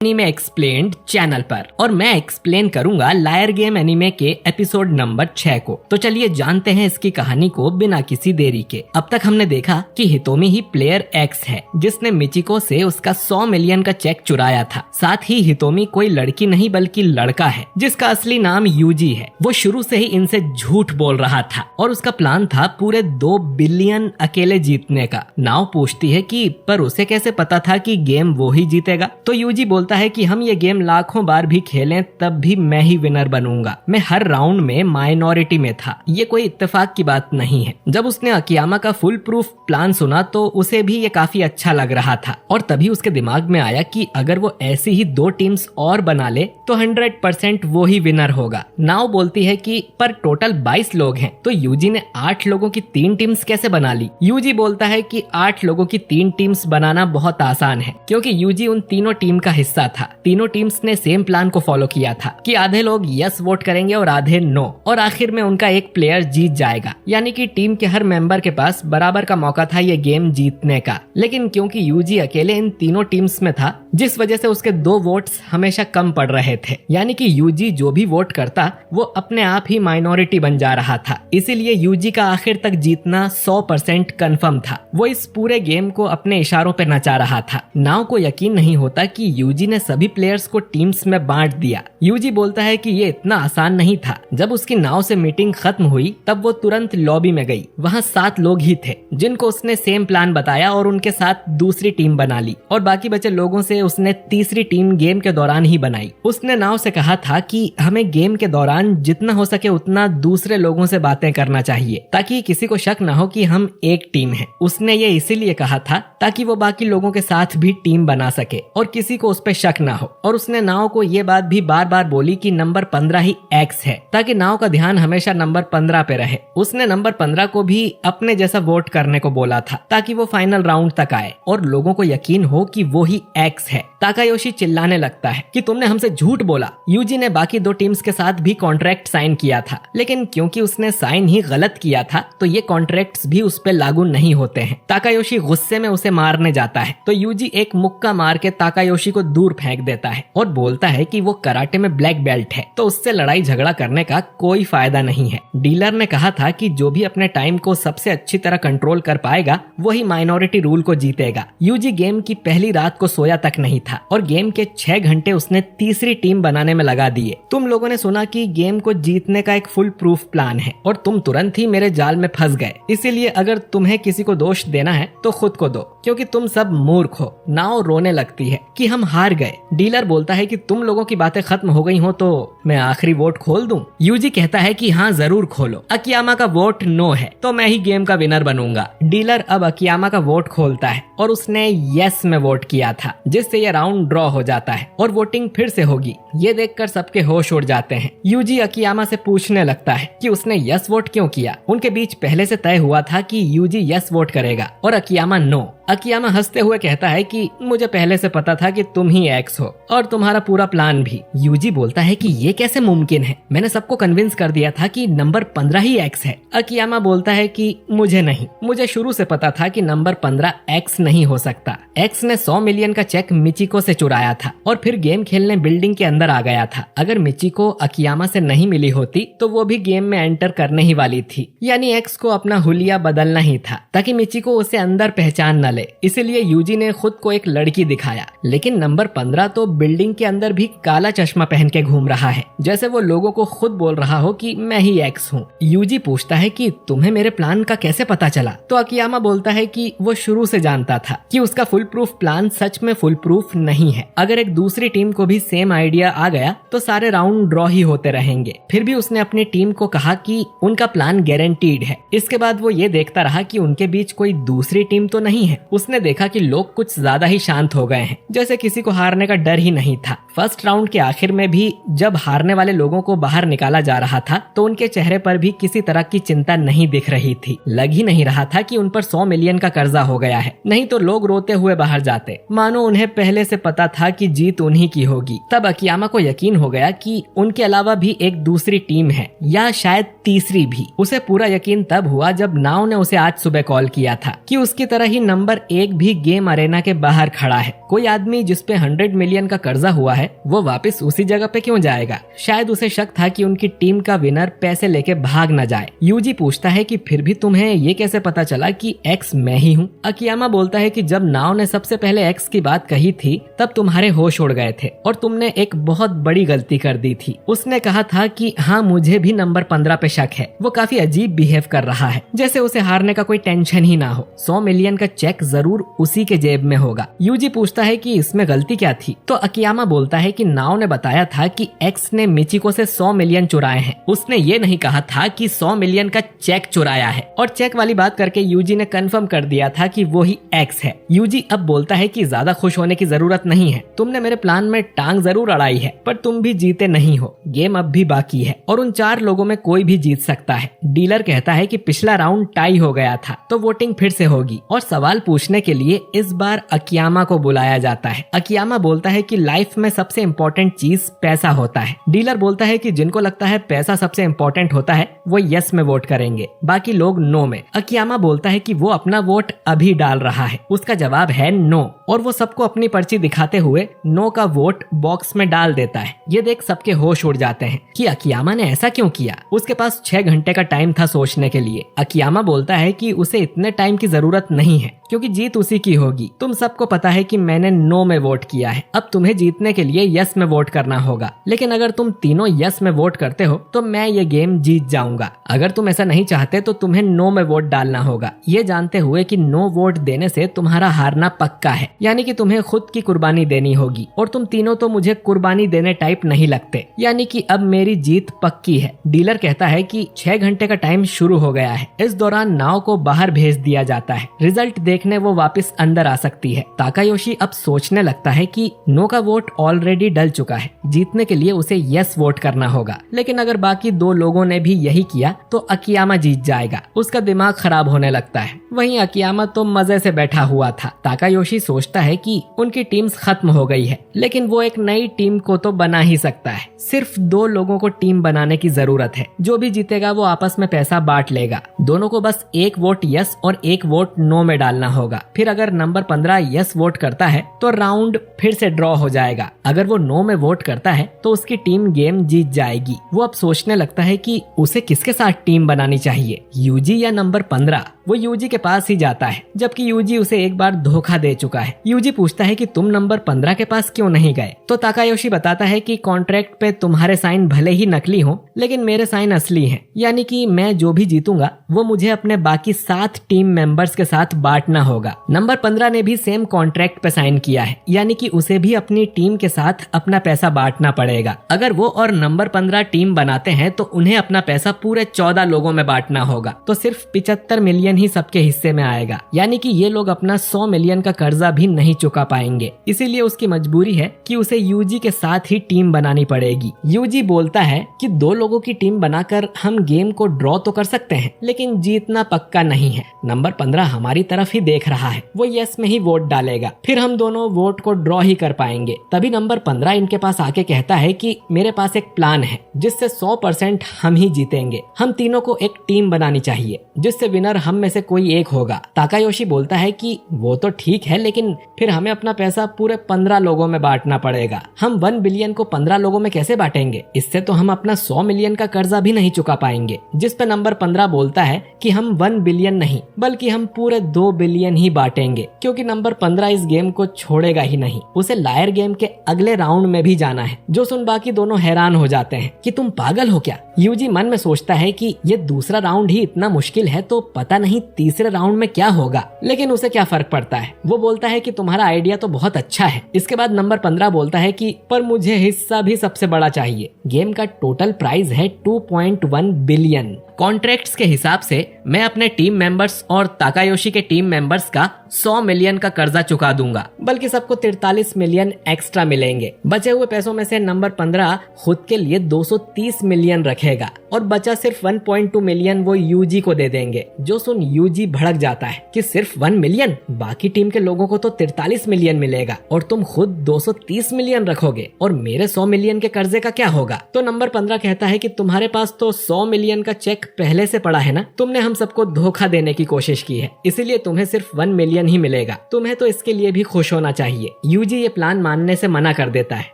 Anime explained channel पर, और मैं एक्सप्लेन करूंगा लायर गेम एनीमे के एपिसोड नंबर 6 को। तो चलिए जानते हैं इसकी कहानी को बिना किसी देरी के। अब तक हमने देखा कि हितोमी ही प्लेयर एक्स है जिसने मिचिको से उसका 100 मिलियन का चेक चुराया था। साथ ही हितोमी कोई लड़की नहीं बल्कि लड़का है जिसका असली नाम यूजी है। वो शुरू से ही इनसे झूठ बोल रहा था और उसका प्लान था पूरे 2 बिलियन अकेले जीतने का। नाव पूछती है कि पर उसे कैसे पता था कि गेम वो ही जीतेगा। तो यूजी बोलता है कि हम ये गेम लाखों बार भी खेलें तब भी मैं ही विनर बनूंगा। मैं हर राउंड में माइनॉरिटी में था, ये कोई इत्तेफाक की बात नहीं है। जब उसने अकियामा का फुल प्रूफ प्लान सुना तो उसे भी ये काफी अच्छा लग रहा था और तभी उसके दिमाग में आया कि अगर वो ऐसी ही 2 टीम्स और बना ले तो 100% वो ही विनर होगा। नाव बोलती है कि पर टोटल 22 लोग हैं तो यूजी ने 8 लोगों की 3 टीम्स कैसे बना ली। यूजी बोलता है कि 8 लोगों की 3 टीम्स बनाना बहुत आसान है क्योंकि यूजी उन तीनों टीम का हिस्सा था। तीनों टीम्स ने सेम प्लान को फॉलो किया था कि आधे लोग यस वोट करेंगे और आधे नो, और आखिर में उनका एक प्लेयर जीत जाएगा। यानी कि टीम के हर मेंबर के पास बराबर का मौका था ये गेम जीतने का। लेकिन क्योंकि यूजी अकेले इन तीनों टीम्स में था जिस वजह से उसके 2 वोट्स हमेशा कम पड़ रहे थे। यानी कि यूजी जो भी वोट करता वो अपने आप ही माइनॉरिटी बन जा रहा था। इसीलिए यूजी का आखिर तक जीतना 100% कंफर्म था। वो इस पूरे गेम को अपने इशारों पे नचा रहा था। नाव को यकीन नहीं होता कि यूजी ने सभी प्लेयर्स को टीम्स में बांट दिया। यूजी बोलता है कि ये इतना आसान नहीं था। जब उसकी नाव से मीटिंग खत्म हुई तब वो तुरंत लॉबी में गई। वहाँ 7 लोग ही थे जिनको उसने सेम प्लान बताया और उनके साथ दूसरी टीम बना ली, और बाकी बचे लोगों से उसने तीसरी टीम गेम के दौरान ही बनाई। उसने नाव से कहा था कि हमें गेम के दौरान जितना हो सके उतना दूसरे लोगों से बातें करना चाहिए ताकि किसी को शक न हो कि हम एक टीम है। उसने ये इसीलिए कहा था ताकि वो बाकी लोगों के साथ भी टीम बना सके और किसी को उस पर शक ना हो। और उसने नाव को ये बात भी बार बार बोली कि नंबर 15 ही एक्स है ताकि नाव का ध्यान हमेशा नंबर 15 पे रहे। उसने नंबर 15 को भी अपने जैसा वोट करने को बोला था ताकि वो फाइनल राउंड तक आए और लोगों को यकीन हो कि वो ही एक्स है। ताकायोशी चिल्लाने लगता है कि तुमने हमसे झूठ बोला। यूजी ने बाकी 2 टीम्स के साथ भी कॉन्ट्रैक्ट साइन किया था, लेकिन क्योंकि उसने साइन ही गलत किया था तो ये कॉन्ट्रैक्ट्स भी उस पे लागू नहीं होते हैं। ताकायोशी गुस्से में उसे मारने जाता है तो यूजी एक मुक्का मार के ताकायोशी को दूर फेंक देता है और बोलता है कि वो कराटे में ब्लैक बेल्ट है तो उससे लड़ाई झगड़ा करने का कोई फायदा नहीं है। डीलर ने कहा था कि जो भी अपने टाइम को सबसे अच्छी तरह कंट्रोल कर पाएगा वही माइनॉरिटी रूल को जीतेगा। यूजी गेम की पहली रात को सोया तक नहीं था और गेम के 6 घंटे उसने तीसरी टीम बनाने में लगा दिए। तुम लोगों ने सुना कि गेम को जीतने का एक फुल प्रूफ प्लान है और तुम तुरंत ही मेरे जाल में फंस गए। इसीलिए अगर तुम्हें किसी को दोष देना है तो खुद को दो क्योंकि तुम सब मूर्ख हो। नाव रोने लगती है कि हम हार गए। डीलर बोलता है कि तुम लोगों की बातें खत्म हो गई हो तो मैं आखिरी वोट खोल दूं। यूजी कहता है कि हाँ जरूर खोलो। अकियामा का वोट नो है तो मैं ही गेम का विनर बनूंगा। डीलर अब अकियामा का वोट खोलता है और उसने यस में वोट किया था जिससे यह राउंड ड्रॉ हो जाता है और वोटिंग फिर से होगी। ये देखकर सबके होश उड़ जाते हैं। यूजी अकियामा से पूछने लगता है कि उसने यस वोट क्यों किया। उनके बीच पहले से तय हुआ था कि यूजी यस वोट करेगा और अकियामा नो। अकियामा हंसते हुए कहता है कि मुझे पहले से पता था कि तुम ही एक्स हो और तुम्हारा पूरा प्लान भी। यूजी बोलता है कि ये कैसे मुमकिन है, मैंने सबको कन्विंस कर दिया था कि नंबर 15 ही एक्स है। अकियामा बोलता है कि मुझे नहीं, मुझे शुरू से पता था कि नंबर 15 एक्स नहीं हो सकता। एक्स ने 100 मिलियन का चेक मिचिको से चुराया था और फिर गेम खेलने बिल्डिंग के अंदर आ गया था। अगर मिचिको अकियामा से नहीं मिली होती तो वो भी गेम में एंटर करने ही वाली थी। यानी एक्स को अपना हुलिया बदलना ही था ताकि मिचिको उसे अंदर पहचान न ले। इसीलिए यूजी ने खुद को एक लड़की दिखाया। लेकिन नंबर 15 तो बिल्डिंग के अंदर भी काला चश्मा पहन के घूम रहा है जैसे वो लोगों को खुद बोल रहा हो कि मैं ही एक्स हूँ। यूजी पूछता है कि तुम्हें मेरे प्लान का कैसे पता चला। तो अकियामा बोलता है कि वो शुरू से जानता था कि उसका फुल प्रूफ प्लान सच में फुल प्रूफ नहीं है। अगर एक दूसरी टीम को भी सेम आइडिया आ गया तो सारे राउंड ड्रॉ ही होते रहेंगे। फिर भी उसने अपनी टीम को कहा कि उनका प्लान गारंटीड है। इसके बाद वो ये देखता रहा कि उनके बीच कोई दूसरी टीम तो नहीं है। उसने देखा कि लोग कुछ ज्यादा ही शांत हो गए हैं, जैसे किसी को हारने का डर ही नहीं था। फर्स्ट राउंड के आखिर में भी जब हारने वाले लोगों को बाहर निकाला जा रहा था तो उनके चेहरे पर भी किसी तरह की चिंता नहीं दिख रही थी। लग ही नहीं रहा था कि उन पर 100 मिलियन का कर्जा हो गया है, नहीं तो लोग रोते हुए बाहर जाते, मानो उन्हें पहले से पता था कि जीत उन्हीं की होगी। तब अकियामा को यकीन हो गया कि उनके अलावा भी एक दूसरी टीम है, या शायद तीसरी भी। उसे पूरा यकीन तब हुआ जब नाओ ने उसे आज सुबह कॉल किया था कि उसकी तरह ही नंबर 1 भी गेम अरेना के बाहर खड़ा है। कोई आदमी जिसपे 100 मिलियन का कर्जा हुआ है वो वापस उसी जगह पे क्यों जाएगा? शायद उसे शक था कि उनकी टीम का विनर पैसे लेके भाग न जाए। यूजी पूछता है कि फिर भी तुम्हें ये कैसे पता चला कि एक्स मैं ही हूँ? अकियामा बोलता है कि जब नाओ ने सबसे पहले एक्स की बात कही थी तब तुम्हारे होश उड़ गए थे और तुमने एक बहुत बड़ी गलती कर दी थी। उसने कहा था कि हाँ मुझे भी नंबर 15 पे शक है, वो काफी अजीब बिहेव कर रहा है, जैसे उसे हारने का कोई टेंशन ही ना हो। 100 मिलियन का चेक जरूर उसी के जेब में होगा। यूजी पूछता है कि इसमें गलती क्या थी? तो अकियामा बोलता है कि नाओ ने बताया था कि एक्स ने मिचिको से 100 मिलियन चुराए हैं। उसने ये नहीं कहा था कि 100 मिलियन का चेक चुराया है, और चेक वाली बात करके यूजी ने कंफर्म कर दिया था कि वो ही एक्स है। यूजी अब बोलता है कि ज्यादा खुश होने की जरूरत नहीं है, तुमने मेरे प्लान में टांग जरूर अड़ाई है पर तुम भी जीते नहीं हो। गेम अब भी बाकी है और उन 4 लोगों में कोई भी जीत सकता है। डीलर कहता है कि पिछला राउंड टाई हो गया था तो वोटिंग फिर से होगी और सवाल पूछने के लिए इस बार अकियामा को बुलाया जाता है। अकियामा बोलता है कि लाइफ में सबसे इम्पोर्टेंट चीज पैसा होता है। डीलर बोलता है कि जिनको लगता है पैसा सबसे इम्पोर्टेंट होता है वो यस में वोट करेंगे, बाकी लोग नो में। अकियामा बोलता है कि वो अपना वोट अभी डाल रहा है। उसका जवाब है नो, और वो सबको अपनी पर्ची दिखाते हुए नो का वोट बॉक्स में डाल देता है। ये देख सबके होश उड़ जाते हैं कि अकियामा ने ऐसा क्यों किया। उसके पास 6 घंटे का टाइम था सोचने के लिए। अकियामा बोलता है कि उसे इतने टाइम की जरूरत नहीं है क्योंकि जीत उसी की होगी। तुम सबको पता है कि मैंने नो में वोट किया है, अब तुम्हें जीतने के लिए यस में वोट करना होगा। लेकिन अगर तुम तीनों यस में वोट करते हो तो मैं ये गेम जीत जाऊंगा। अगर तुम ऐसा नहीं चाहते तो तुम्हें नो में वोट डालना होगा, ये जानते हुए कि नो वोट देने से तुम्हारा हारना पक्का है, यानी कि तुम्हें खुद की कुर्बानी देनी होगी। और तुम तीनों तो मुझे कुर्बानी देने टाइप नहीं लगते, यानी कि अब मेरी जीत पक्की है। डीलर कहता है कि 6 घंटे का टाइम शुरू हो गया है। इस दौरान नाओ को बाहर भेज दिया जाता है। रिजल्ट देखने वो वापस अंदर आ सकती है। ताकायोशी अब सोचने लगता है कि नो का वोट ऑलरेडी डल चुका है, जीतने के लिए उसे यस वोट करना होगा। लेकिन अगर बाकी 2 लोगों ने भी यही किया तो अकियामा जीत जाएगा। उसका दिमाग खराब होने लगता है। वहीं अकियामा तो मजे से बैठा हुआ था। ताकायोशी सोचता है कि उनकी टीम्स खत्म हो गई है, लेकिन वो एक नई टीम को तो बना ही सकता है। सिर्फ 2 लोगों को टीम बनाने की जरूरत है। जो भी जीतेगा वो आपस में पैसा बांट लेगा। दोनों को बस 1 वोट यस और 1 वोट नो में डालना होगा। फिर अगर नंबर 15 यस वोट करता है तो राउंड फिर से ड्रॉ हो जाएगा। अगर वो नो में वोट करता है तो उसकी टीम गेम जीत जाएगी। वो अब सोचने लगता है कि उसे किसके साथ टीम बनानी चाहिए, यूजी या नंबर 15। वो यूजी के पास ही जाता है, जबकि यूजी उसे एक बार धोखा दे चुका है। यूजी पूछता है कि तुम नंबर 15 के पास क्यों नहीं गए? तो ताकायोशी बताता है कि कॉन्ट्रैक्ट पे तुम्हारे साइन भले ही नकली हो, लेकिन मेरे साइन असली हैं। यानी कि मैं जो भी जीतूंगा वो मुझे अपने बाकी 7 टीम मेंबर्स के साथ बांटना होगा। नंबर 15 ने भी सेम कॉन्ट्रैक्ट पे साइन किया है, यानी कि उसे भी अपनी टीम के साथ अपना पैसा बांटना पड़ेगा। अगर वो और नंबर 15 टीम बनाते हैं तो उन्हें अपना पैसा पूरे 14 लोगों में बांटना होगा, तो सिर्फ 75 मिलियन ही सबके हिस्से में आएगा। यानी कि ये लोग अपना 100 मिलियन का कर्जा भी नहीं चुका पाएंगे। इसीलिए उसकी मजबूरी है कि उसे यूजी के साथ ही टीम बनानी पड़ेगी। यूजी बोलता है कि 2 लोगों की टीम बनाकर हम गेम को ड्रॉ तो कर सकते हैं, लेकिन जीतना पक्का नहीं है। नंबर 15 हमारी तरफ ही देख रहा है, वो यस में ही वोट डालेगा, फिर हम दोनों वोट को ड्रॉ ही कर पाएंगे। तभी नंबर 15 इनके पास आके कहता है कि मेरे पास एक प्लान है जिससे 100% हम ही जीतेंगे। हम तीनों को एक टीम बनानी चाहिए जिससे विनर हम में से कोई एक होगा। ताकायोशी बोलता है कि वो तो ठीक है, लेकिन फिर हमें अपना पैसा पूरे 15 लोगों में बांटना पड़ेगा। हम 1 बिलियन को 15 लोगों में कैसे बांटेंगे? इससे तो हम अपना 100 मिलियन का कर्जा भी नहीं चुका पाएंगे। जिस पे नंबर 15 बोलता है कि हम 1 बिलियन नहीं बल्कि हम पूरे 2 बिलियन ही बांटेंगे, क्योंकि नंबर 15 इस गेम को छोड़ेगा ही नहीं। उसे लायर गेम के अगले राउंड में भी जाना है। जो सुन बाकी दोनों हैरान हो जाते हैं कि तुम पागल हो क्या? यूजी मन में सोचता है कि ये दूसरा राउंड ही इतना मुश्किल है तो पता नहीं तीसरे राउंड में क्या होगा, लेकिन उसे क्या फर्क पड़ता है। वो बोलता है कि तुम्हारा आइडिया तो बहुत अच्छा है। इसके बाद नंबर 15 बोलता है कि पर मुझे हिस्सा भी सबसे बड़ा चाहिए। गेम का टोटल प्राइस है 2.1 बिलियन। कॉन्ट्रैक्ट्स के हिसाब से मैं अपने टीम मेंबर्स और ताकायोशी के टीम मेंबर्स का 100 मिलियन का कर्जा चुका दूंगा, बल्कि सबको 43 मिलियन एक्स्ट्रा मिलेंगे। बचे हुए पैसों में से नंबर 15 खुद के लिए 230 मिलियन रखेगा और बचा सिर्फ 1.2 मिलियन वो यूजी को दे देंगे। जो सुन यूजी भड़क जाता है कि सिर्फ 1 मिलियन, बाकी टीम के लोगों को तो 43 मिलियन मिलेगा और तुम खुद 230 मिलियन रखोगे और मेरे 100 मिलियन के कर्जे का क्या होगा। तो नंबर 15 कहता है कि तुम्हारे पास तो 100 मिलियन का चेक पहले से पड़ा है ना, तुमने हम सबको धोखा देने की कोशिश की है, इसीलिए तुम्हें सिर्फ 1 मिलियन ही मिलेगा। तुम्हें तो इसके लिए भी खुश होना चाहिए। यूजी ये प्लान मानने से मना कर देता है।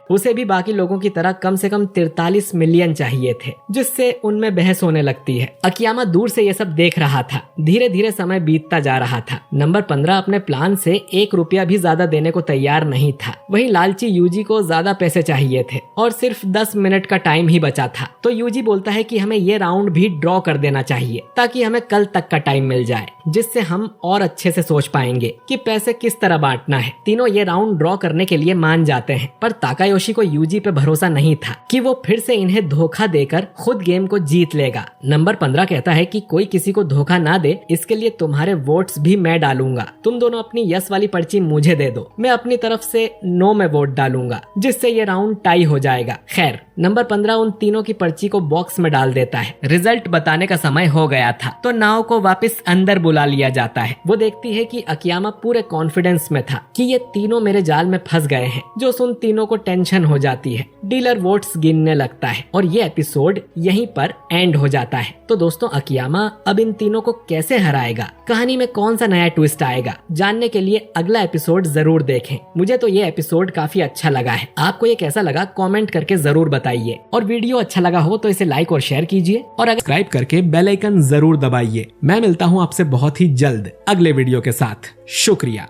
उसे भी बाकी लोगों की तरह कम से कम 43 मिलियन चाहिए थे, जिससे उनमें बहस होने लगती है। अकियामा दूर से ये सब देख रहा था। धीरे धीरे समय बीतता जा रहा था। नंबर 15 अपने प्लान से 1 रुपया भी ज्यादा देने को तैयार नहीं था। वहीं लालची यूजी को ज्यादा पैसे चाहिए थे और सिर्फ 10 मिनट का टाइम ही बचा था। तो यूजी बोलता है कि हमें ये राउंड भी ड्रॉ कर देना चाहिए ताकि हमें कल तक का टाइम मिल जाए, जिससे हम और अच्छे से सोच पाएंगे कि पैसे किस तरह बांटना है। तीनों ये राउंड ड्रॉ करने के लिए मान जाते हैं, पर ताकायोशी को यूजी पे भरोसा नहीं था कि वो फिर से इन्हें धोखा देकर खुद गेम को जीत लेगा। नंबर 15 कहता है कि कोई किसी को धोखा ना दे, इसके लिए तुम्हारे वोट्स भी मैं डालूंगा। तुम दोनों अपनी यस वाली पर्ची मुझे दे दो, मैं अपनी तरफ से नो में वोट डालूंगा, जिससे ये राउंड टाई हो जाएगा। खैर, नंबर 15 उन तीनों की पर्ची को बॉक्स में डाल देता है। रिजल्ट बताने का समय हो गया था, तो नाओ को वापस अंदर बुला लिया जाता है। वो देखती है कि अकियामा पूरे कॉन्फिडेंस में था कि ये तीनों मेरे जाल में फंस गए हैं। जो सुन तीनों को टेंशन हो जाती है। डीलर वोट्स गिनने लगता है और ये एपिसोड यहीं पर एंड हो जाता है। तो दोस्तों, अकियामा अब इन तीनों को कैसे हराएगा, कहानी में कौन सा नया ट्विस्ट आएगा, जानने के लिए अगला एपिसोड जरूर देखें। मुझे तो ये एपिसोड काफी अच्छा लगा है। आपको ये कैसा लगा कमेंट करके जरूर बताइए, और वीडियो अच्छा लगा हो तो इसे लाइक और शेयर कीजिए और सब्सक्राइब करके बेल आइकन जरूर दबाइए। मैं मिलता हूँ आपसे बहुत ही जल्द अगले वीडियो के साथ। शुक्रिया।